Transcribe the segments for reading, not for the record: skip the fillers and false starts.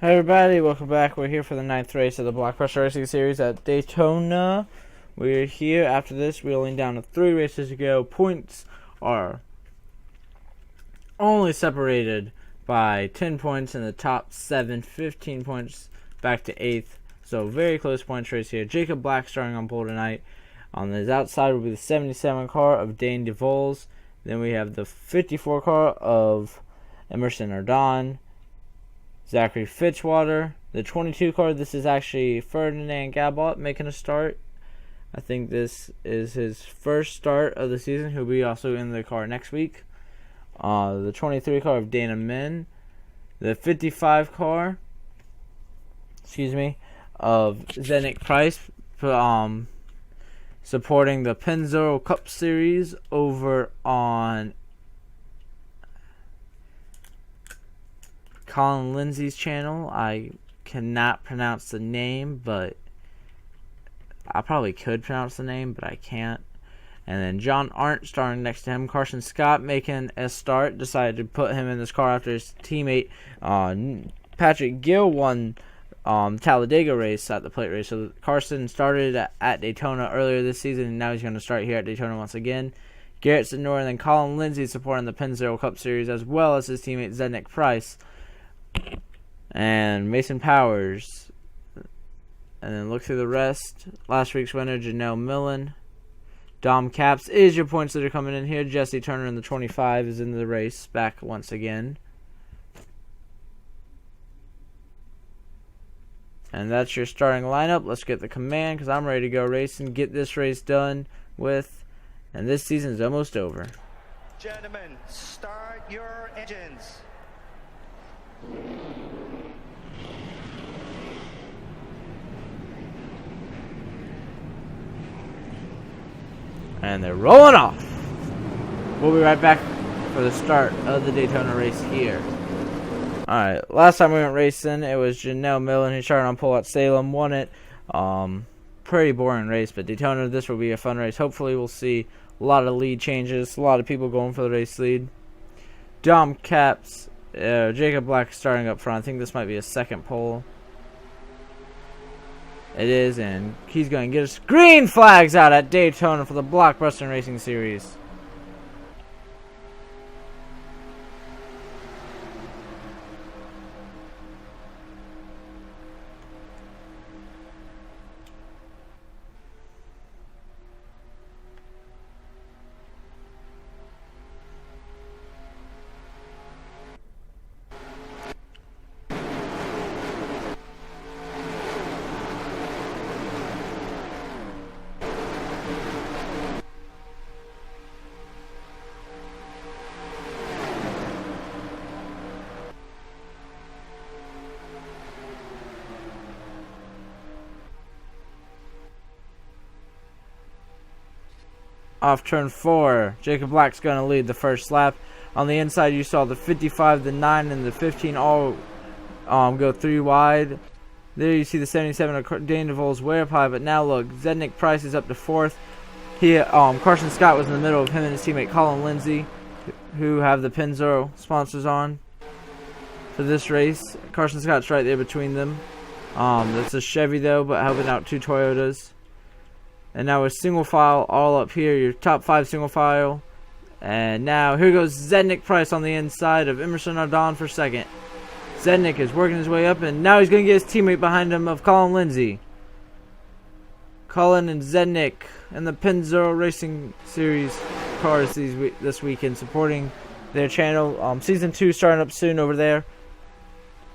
Hey everybody, welcome back. We're here for the 9th race of the Blockbuster Racing Series at Daytona. We're here after this. We're only down to 3 races to go. Points are only separated by 10 points in the top 7, 15 points back to 8th. So very close points race here. Jacob Black starting on pole tonight. On his outside will be the 77 car of Dane DeVos. Then we have the 54 car of Emerson Ardon. Zachary Fitzwater, the 22 car. This is actually Ferdinand Gabot making a start. I think this is his first start of the season. He'll be also in the car next week. The 23 car of Dana Min. The 55 car, of Zenick Price, supporting the Pennzoil Cup Series over on Colin Lindsay's channel. I cannot pronounce the name, but I probably could pronounce the name, but I can't. And then John Arndt starting next to him. Carson Scott making a start. Decided to put him in this car after his teammate Patrick Gill won Talladega race at the plate race. So Carson started at Daytona earlier this season, and now he's going to start here at Daytona once again. Garrett Senor and then Colin Lindsay supporting the Pennzoil Cup Series, as well as his teammate Zenick Price. And Mason Powers. And then look through the rest. Last week's winner, Janelle Millen. Dom Capps is your points that are coming in here. Jesse Turner in the 25 is in the race back once again. And that's your starting lineup. Let's get the command because I'm ready to go race and get this race done with. And this season is almost over. Gentlemen, start your engines. And they're rolling off. We'll be right back for the start of the Daytona race here. Alright, last time we went racing, it was Janelle Millen who started on pole at Salem, won it. Pretty boring race, but Daytona, this will be a fun race. Hopefully we'll see a lot of lead changes, a lot of people going for the race lead. Dom Capps, Jacob Black starting up front. I think this might be a second pole. It is, and he's going to get us green flags out at Daytona for the Blockbuster Racing Series. Off turn 4, Jacob Black's going to lead the first lap. On the inside, you saw the 55, the 9, and the 15 all go 3 wide. There you see the 77 of Dane DeVos way up high, but now look, Zenick Price is up to 4th. Carson Scott was in the middle of him and his teammate Colin Lindsay, who have the Pennzoil sponsors on for this race. Carson Scott's right there between them. That's a Chevy though, but helping out 2 Toyotas. And now a single file all up here, your top 5 single file. And now here goes Zenick Price on the inside of Emerson Ardon for second. Zenick is working his way up, and now he's going to get his teammate behind him of Colin Lindsay. Colin and Zenick and the Pennzoil Racing Series cars this weekend supporting their channel. Season 2 starting up soon over there.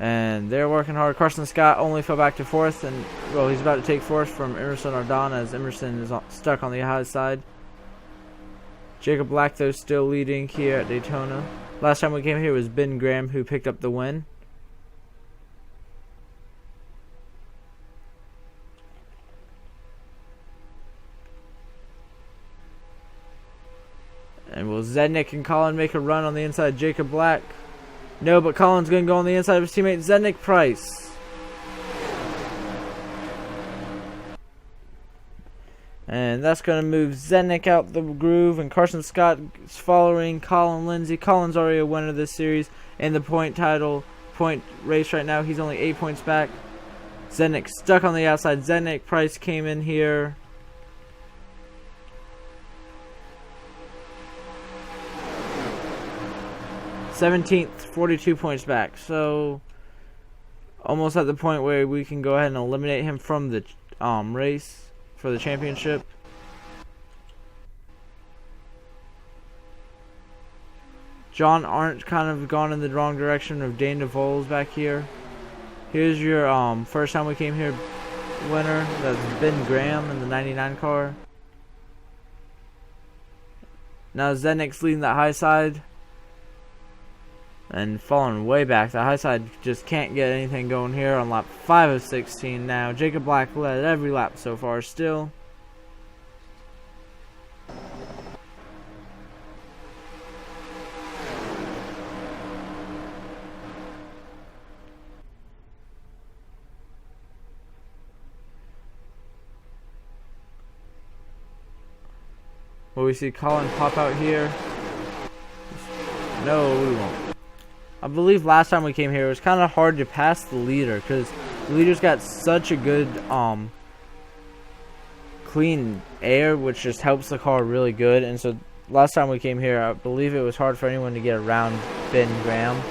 And they're working hard. Carson Scott only fell back to 4th, and well, he's about to take 4th from Emerson Ardon as Emerson is stuck on the high side. Jacob Black, though, still leading here at Daytona. Last time we came here was Ben Graham who picked up the win. And will Zenick and Colin make a run on the inside of Jacob Black? No, but Colin's going to go on the inside of his teammate Zenick Price. And that's going to move Zenick out the groove. And Carson Scott is following Colin Lindsay. Colin's already a winner this series and the point title point race right now. He's only 8 points back. Zednik stuck on the outside. Zednik, Price came in here. '17th, 42 points back. So almost at the point where we can go ahead and eliminate him from the race for the championship. John Arndt kind of gone in the wrong direction of Dane DeVoles back here. Here's your first time we came here winner. That's Ben Graham in the 99 car. Now Zednik's leading that high side and falling way back. The high side just can't get anything going here on lap 5 of 16 now. Jacob Black led every lap so far still. Will we see Colin pop out here? No, we won't. I believe last time we came here, it was kind of hard to pass the leader because the leader's got such a good clean air, which just helps the car really good. And so last time we came here, I believe it was hard for anyone to get around Ben Graham.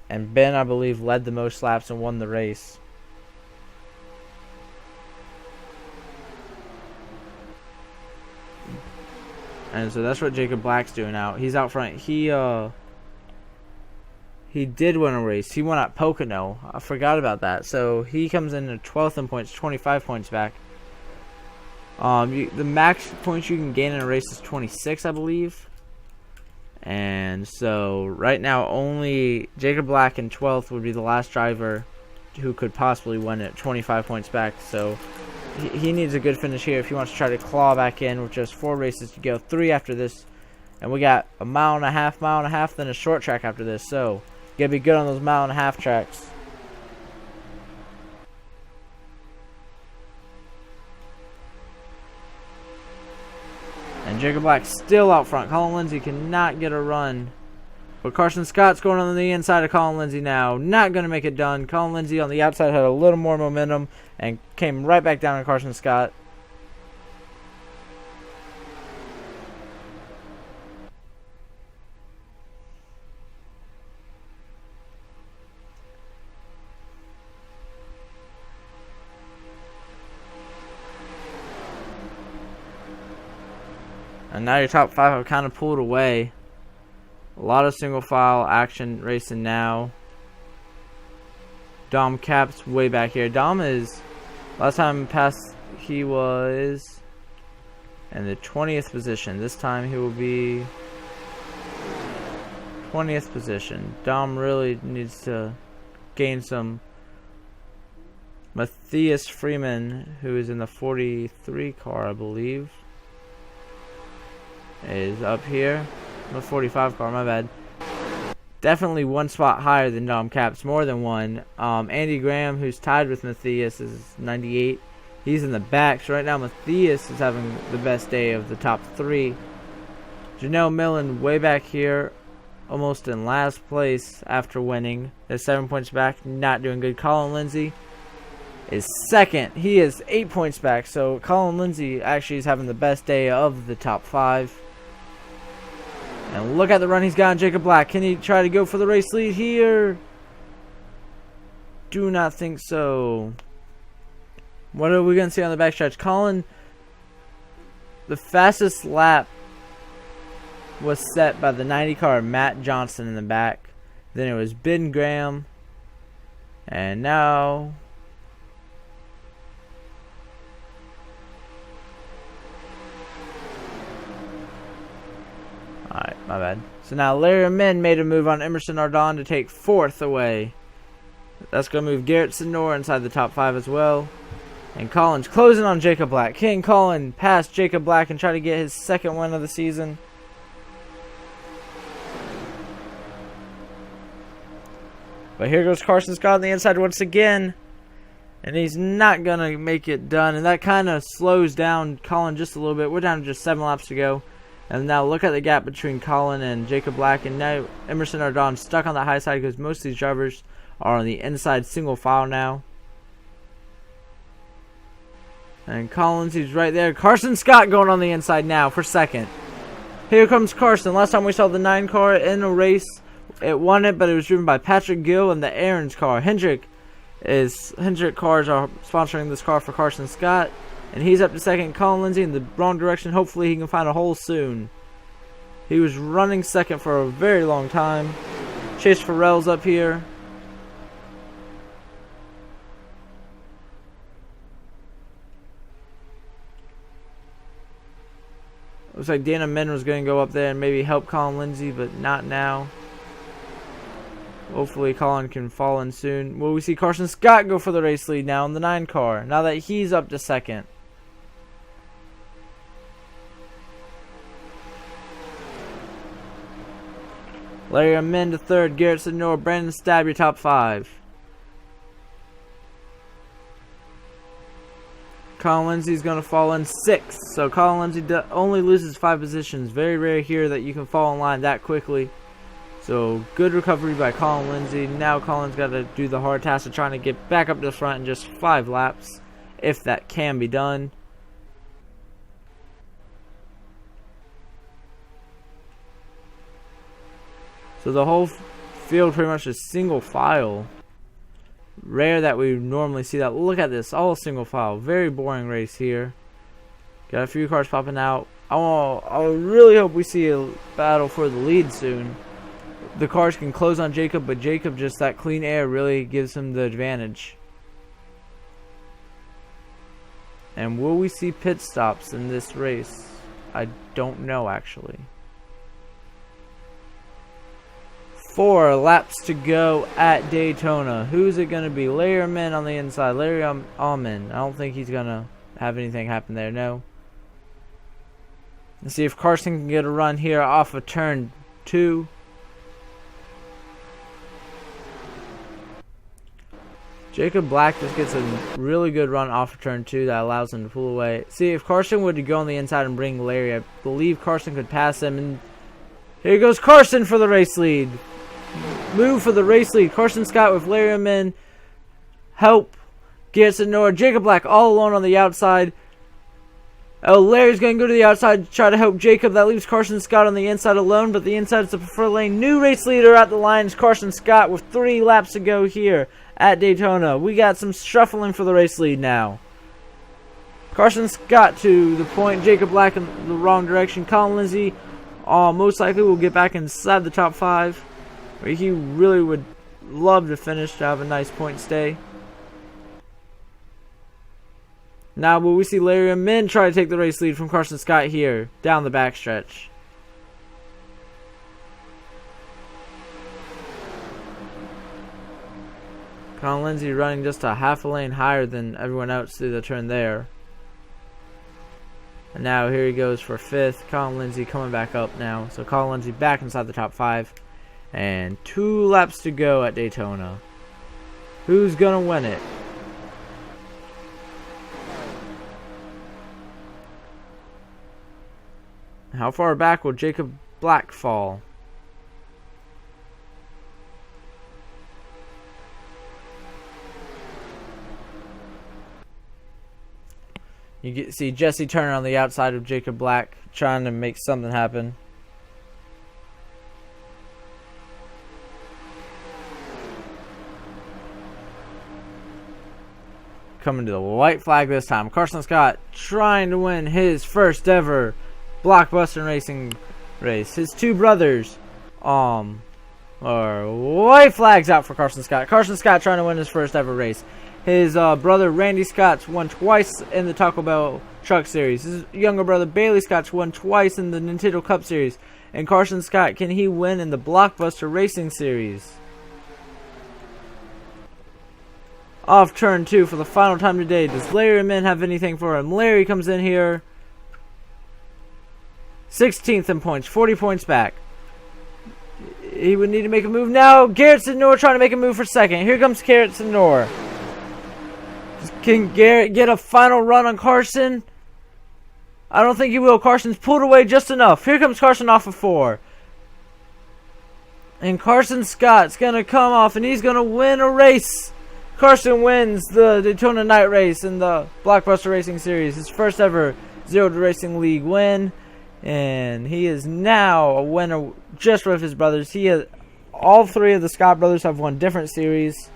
And Ben, I believe, led the most laps and won the race. And so that's what Jacob Black's doing out. He's out front. He did win a race. He won at Pocono. I forgot about that. So he comes in at 12th in points, 25 points back. The max points you can gain in a race is 26, I believe. And so right now only Jacob Black in 12th would be the last driver who could possibly win it, 25 points back. So he needs a good finish here if he wants to try to claw back in with just 4 races to go, 3 after this. And we got a mile and a half, then a short track after this. So you gotta be good on those mile-and-a-half tracks. And Jacob Black still out front. Colin Lindsay cannot get a run. But Carson Scott's going on the inside of Colin Lindsay now. Not going to make it done. Colin Lindsay on the outside had a little more momentum and came right back down to Carson Scott. And now your top 5 have kind of pulled away. A lot of single file action racing now. Dom Cap's way back here. Dom is, last time passed, he was in the 20th position. This time he will be 20th position. Dom really needs to gain some. Matthias Freeman, who is in the 43 car, I believe, is up here. The 45 car, my bad. Definitely one spot higher than Dom Cap's, more than one. Andy Graham, who's tied with Matthias, is 98. He's in the back. So right now Matthias is having the best day of the top 3. Janelle Millen way back here, almost in last place after winning. They're 7 points back, not doing good. Colin Lindsay is second. He is 8 points back. So Colin Lindsay actually is having the best day of the top 5. And look at the run he's got on Jacob Black. Can he try to go for the race lead here? Do not think so. What are we going to see on the backstretch? Colin, the fastest lap was set by the 90 car, Matt Johnson in the back. Then it was Ben Graham. And now alright, my bad. So now Larry Min made a move on Emerson Ardon to take 4th away. That's going to move Garrett Senor inside the top 5 as well. And Colin's closing on Jacob Black. Can Colin pass Jacob Black and try to get his 2nd win of the season? But here goes Carson Scott on the inside once again. And he's not going to make it done. And that kind of slows down Colin just a little bit. We're down to just 7 laps to go. And now look at the gap between Colin and Jacob Black. And now Emerson Ardon stuck on the high side because most of these drivers are on the inside single file now. And Collins, he's right there. Carson Scott going on the inside now for second. Here comes Carson. Last time we saw the 9 car in a race, it won it, but it was driven by Patrick Gill and the Aaron's car. Hendrick cars are sponsoring this car for Carson Scott. And he's up to second. Colin Lindsay in the wrong direction. Hopefully he can find a hole soon. He was running second for a very long time. Chase Farrell's up here. Looks like Dana Min was going to go up there and maybe help Colin Lindsay, but not now. Hopefully Colin can fall in soon. Will we see Carson Scott go for the race lead now in the 9 car, now that he's up to second? Larry Amin to third, Garrett Sidnor, Brandon Stab, your top 5. Colin Lindsay's going to fall in 6th. So Colin Lindsay only loses 5 positions. Very rare here that you can fall in line that quickly. So good recovery by Colin Lindsay. Now Colin's got to do the hard task of trying to get back up to the front in just 5 laps, if that can be done. So the whole field pretty much is single file. Rare that we normally see that. Look at this, all single file. Very boring race here. Got a few cars popping out. I really hope we see a battle for the lead soon. The cars can close on Jacob, but Jacob, just that clean air really gives him the advantage. And will we see pit stops in this race? I don't know, actually. 4 laps to go at Daytona. Who's it going to be? Larry Amin on the inside. Larry Amin. I don't think he's going to have anything happen there. No. Let's see if Carson can get a run here off of turn 2. Jacob Black just gets a really good run off of turn 2 that allows him to pull away. See, if Carson would go on the inside and bring Larry, I believe Carson could pass him. And here goes Carson for the race lead. Move for the race lead. Carson Scott with Larry Amin. Help. Gets Nora. Jacob Black all alone on the outside. Oh, Larry's going to go to the outside to try to help Jacob. That leaves Carson Scott on the inside alone, but the inside is the preferred lane. New race leader at the lines, Carson Scott, with 3 laps to go here at Daytona. We got some shuffling for the race lead now. Carson Scott to the point. Jacob Black in the wrong direction. Colin Lindsay most likely will get back inside the top 5. He really would love to finish, to have a nice point stay. Now will we see Larry Amin try to take the race lead from Carson Scott here down the backstretch? Colin Lindsay running just a half a lane higher than everyone else through the turn there. And now here he goes for 5th. Colin Lindsay coming back up now. So Colin Lindsay back inside the top 5. And 2 laps to go at Daytona. Who's going to win it? How far back will Jacob Black fall? You see Jesse Turner on the outside of Jacob Black trying to make something happen. Coming to the white flag this time. Carson Scott trying to win his first ever Blockbuster racing race. His 2 brothers are white flags out for Carson Scott. Carson Scott trying to win his first ever race. His brother Randy Scott's won twice in the Taco Bell Truck Series. His younger brother Bailey Scott's won twice in the Nintendo Cup Series. And Carson Scott, can he win in the Blockbuster Racing Series? Off turn 2 for the final time today. Does Larry Amin have anything for him? Larry comes in here. 16th in points. 40 points back. He would need to make a move now. Garrett Sidnor trying to make a move for second. Here comes Garrett Sidnor. Can Garrett get a final run on Carson? I don't think he will. Carson's pulled away just enough. Here comes Carson off of 4. And Carson Scott's going to come off and he's going to win a race. Carson wins the Daytona night race in the Blockbuster Racing Series. His first ever Zero to Racing League win. And he is now a winner just with his brothers. All three of the Scott brothers have won different series.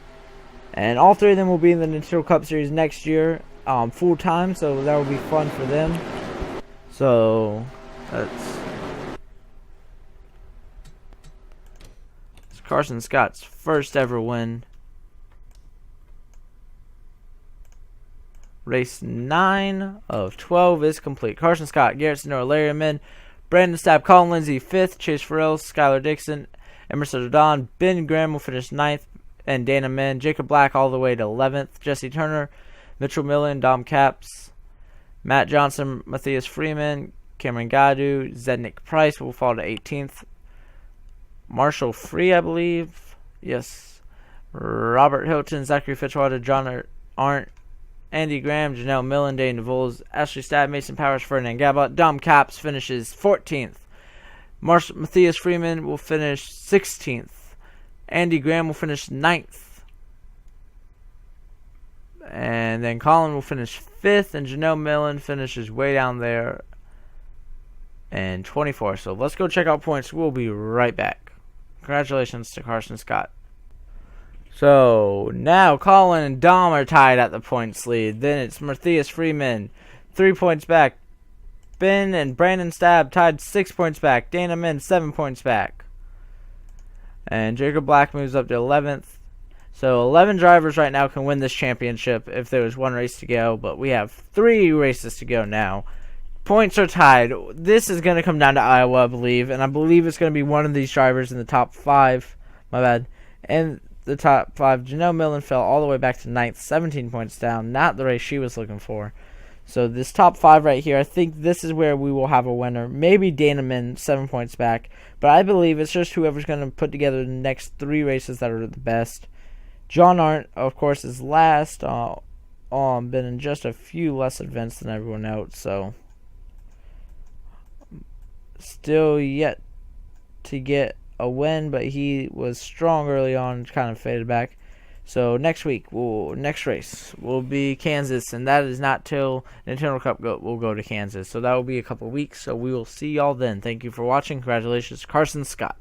And all three of them will be in the Nintendo Cup Series next year full time. So that will be fun for them. So that's Carson Scott's first ever win. Race 9 of 12 is complete. Carson Scott, Garrett Sonora, Larry Amin, Brandon Stapp, Colin Lindsay 5th, Chase Farrell, Skylar Dixon, Emerson O'Don, Ben Graham will finish 9th, and Dana Min, Jacob Black all the way to 11th, Jesse Turner, Mitchell Millen, Dom Capps, Matt Johnson, Matthias Freeman, Cameron Gadu, Zednick Price will fall to 18th, Marshall Free, I believe, yes, Robert Hilton, Zachary Fitzwater, John Arndt, Andy Graham, Janelle Millen, Dane DeVoles, Ashley Stabb, Mason Powers, Ferdinand Gabot, Dom Capps finishes 14th. Matthias Freeman will finish 16th. Andy Graham will finish 9th. And then Colin will finish 5th, and Janelle Millen finishes way down there and 24th. So let's go check out points. We'll be right back. Congratulations to Carson Scott. So now Colin and Dom are tied at the points lead. Then it's Matthias Freeman, 3 points back. Ben and Brandon Stabb tied 6 points back. Dana Min 7 points back. And Jacob Black moves up to 11th. So 11 drivers right now can win this championship if there was one race to go. But we have 3 races to go now. Points are tied. This is going to come down to Iowa, I believe. And I believe it's going to be one of these drivers in the top 5. My bad. And the top 5, Janelle Millen fell all the way back to 9th, 17 points down. Not the race she was looking for. So this top 5 right here, I think this is where we will have a winner. Maybe Dana Min, 7 points back. But I believe it's just whoever's going to put together the next 3 races that are the best. John Arndt, of course, is last. Been in just a few less events than everyone else. So still yet to get a win, but he was strong early on, kind of faded back. So next race will be Kansas, and that is not till Nintendo Cup will go to Kansas. So that will be a couple weeks. So we will see y'all then. Thank you for watching. Congratulations, Carson Scott.